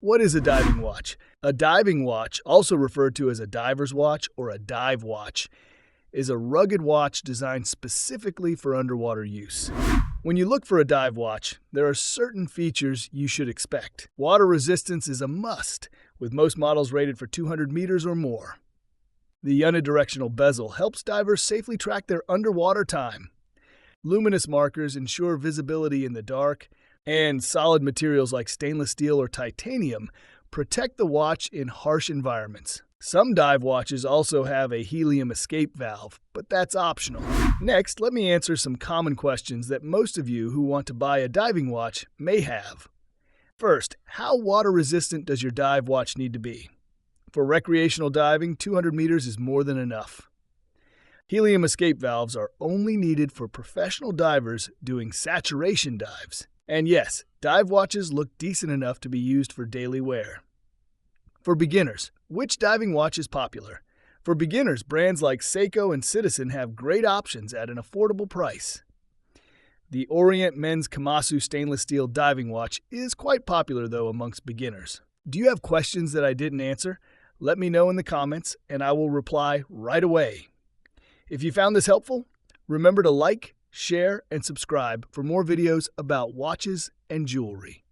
What is a diving watch? A diving watch, also referred to as a diver's watch or a dive watch, is a rugged watch designed specifically for underwater use. When you look for a dive watch, there are certain features you should expect. Water resistance is a must, with most models rated for 200 meters or more. The unidirectional bezel helps divers safely track their underwater time. Luminous markers ensure visibility in the dark, and solid materials like stainless steel or titanium protect the watch in harsh environments. Some dive watches also have a helium escape valve, but that's optional. Next, let me answer some common questions that most of you who want to buy a diving watch may have. First, how water resistant does your dive watch need to be? For recreational diving, 200 meters is more than enough. Helium escape valves are only needed for professional divers doing saturation dives. And yes, dive watches look decent enough to be used for daily wear. For beginners, which diving watch is popular? For beginners, brands like Seiko and Citizen have great options at an affordable price. The Orient Men's Komatsu stainless steel diving watch is quite popular though amongst beginners. Do you have questions that I didn't answer? Let me know in the comments and I will reply right away. If you found this helpful, remember to like, share, and subscribe for more videos about watches and jewelry.